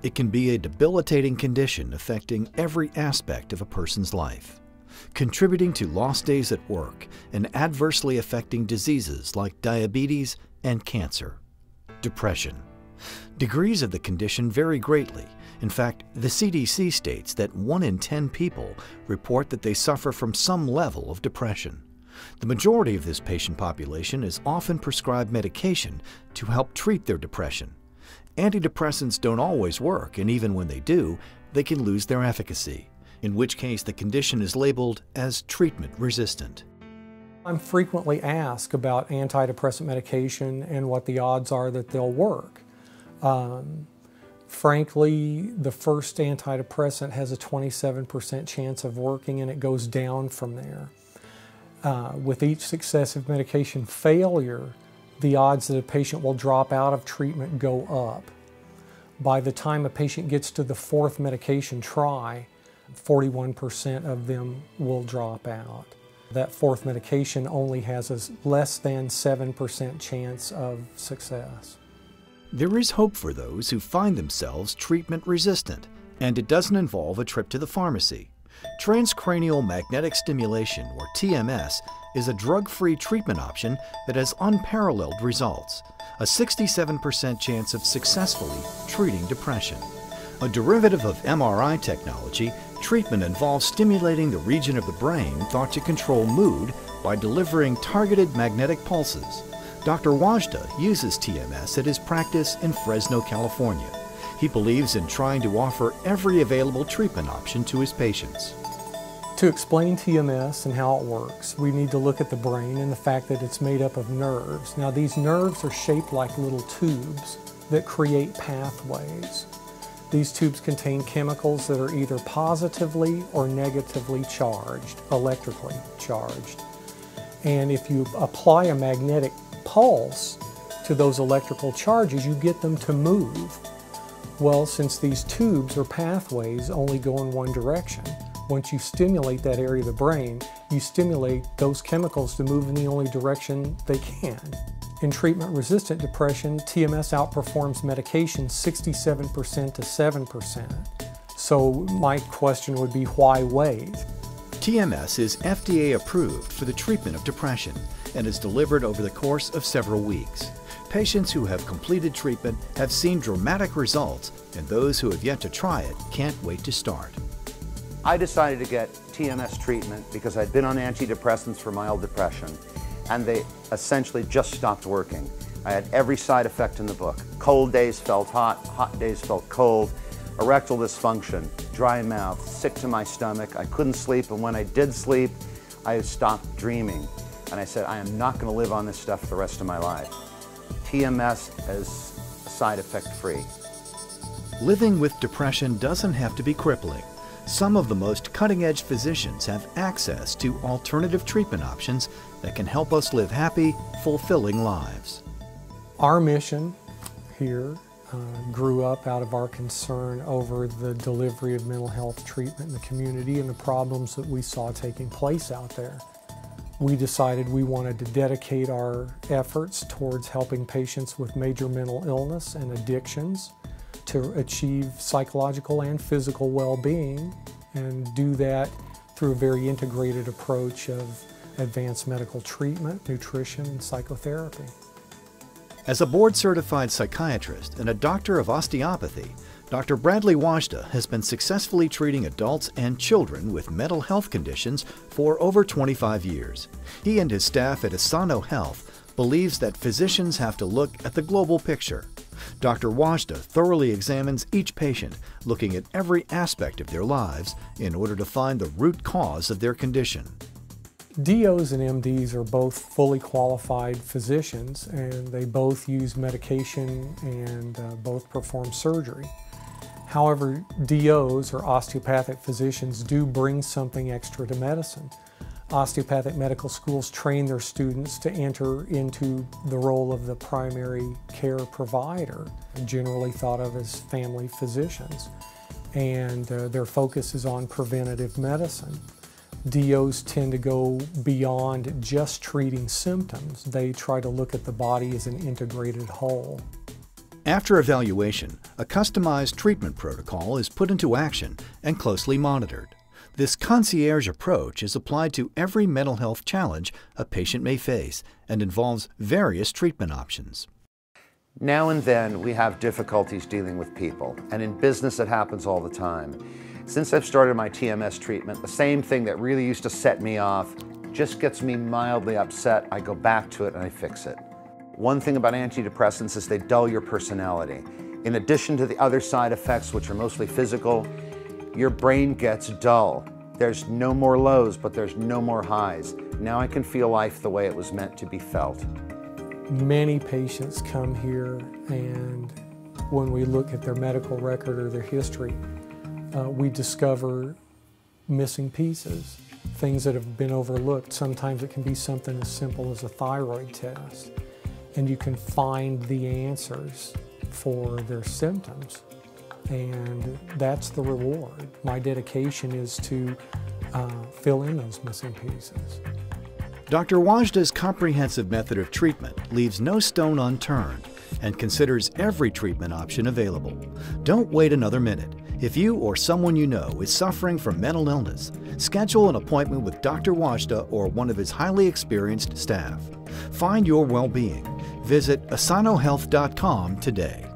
It can be a debilitating condition affecting every aspect of a person's life, contributing to lost days at work and adversely affecting diseases like diabetes and cancer. Depression. Degrees of the condition vary greatly. In fact, the CDC states that 1 in 10 people report that they suffer from some level of depression. The majority of this patient population is often prescribed medication to help treat their depression. Antidepressants don't always work, and even when they do, they can lose their efficacy, in which case the condition is labeled as treatment-resistant. I'm frequently asked about antidepressant medication and what the odds are that they'll work. Frankly, the first antidepressant has a 27% chance of working, and it goes down from there. With each successive medication failure, the odds that a patient will drop out of treatment go up. By the time a patient gets to the 4th medication try, 41% of them will drop out. That 4th medication only has a less than 7% chance of success. There is hope for those who find themselves treatment-resistant, and it doesn't involve a trip to the pharmacy. Transcranial magnetic stimulation, or TMS, is a drug-free treatment option that has unparalleled results, a 67% chance of successfully treating depression. A derivative of MRI technology, treatment involves stimulating the region of the brain thought to control mood by delivering targeted magnetic pulses. Dr. Wajda uses TMS at his practice in Fresno, California. He believes in trying to offer every available treatment option to his patients. To explain TMS and how it works, we need to look at the brain and the fact that it's made up of nerves. Now, these nerves are shaped like little tubes that create pathways. These tubes contain chemicals that are either positively or negatively charged, electrically charged. And if you apply a magnetic pulse to those electrical charges, you get them to move. Well, since these tubes or pathways only go in one direction, once you stimulate that area of the brain, you stimulate those chemicals to move in the only direction they can. In treatment-resistant depression, TMS outperforms medication 67% to 7%. So my question would be, why wait? TMS is FDA approved for the treatment of depression and is delivered over the course of several weeks. Patients who have completed treatment have seen dramatic results, and those who have yet to try it can't wait to start. I decided to get TMS treatment because I'd been on antidepressants for mild depression, and they essentially just stopped working. I had every side effect in the book. Cold days felt hot, hot days felt cold, erectile dysfunction, dry mouth, sick to my stomach. I couldn't sleep, and when I did sleep, I stopped dreaming. And I said, I am not going to live on this stuff for the rest of my life. TMS is side effect free. Living with depression doesn't have to be crippling. Some of the most cutting-edge physicians have access to alternative treatment options that can help us live happy, fulfilling lives. Our mission here grew up out of our concern over the delivery of mental health treatment in the community and the problems that we saw taking place out there. We decided we wanted to dedicate our efforts towards helping patients with major mental illness and addictions to achieve psychological and physical well-being, and do that through a very integrated approach of advanced medical treatment, nutrition, and psychotherapy. As a board-certified psychiatrist and a doctor of osteopathy, Dr. Bradley Wajda has been successfully treating adults and children with mental health conditions for over 25 years. He and his staff at Esano Health believes that physicians have to look at the global picture. Dr. Wajda thoroughly examines each patient, looking at every aspect of their lives in order to find the root cause of their condition. DOs and MDs are both fully qualified physicians, and they both use medication and both perform surgery. However, DOs, or osteopathic physicians, do bring something extra to medicine. Osteopathic medical schools train their students to enter into the role of the primary care provider, generally thought of as family physicians, and their focus is on preventative medicine. DOs tend to go beyond just treating symptoms. They try to look at the body as an integrated whole. After evaluation, a customized treatment protocol is put into action and closely monitored. This concierge approach is applied to every mental health challenge a patient may face and involves various treatment options. Now and then we have difficulties dealing with people, and in business it happens all the time. Since I've started my TMS treatment, the same thing that really used to set me off just gets me mildly upset. I go back to it and I fix it. One thing about antidepressants is they dull your personality. In addition to the other side effects, which are mostly physical, your brain gets dull. There's no more lows, but there's no more highs. Now I can feel life the way it was meant to be felt. Many patients come here, and when we look at their medical record or their history, we discover missing pieces, things that have been overlooked. Sometimes it can be something as simple as a thyroid test, and you can find the answers for their symptoms, and that's the reward. My dedication is to fill in those missing pieces. Dr. Wajda's comprehensive method of treatment leaves no stone unturned and considers every treatment option available. Don't wait another minute. If you or someone you know is suffering from mental illness, schedule an appointment with Dr. Wajda or one of his highly experienced staff. Find your well-being. Visit esanohealth.com today.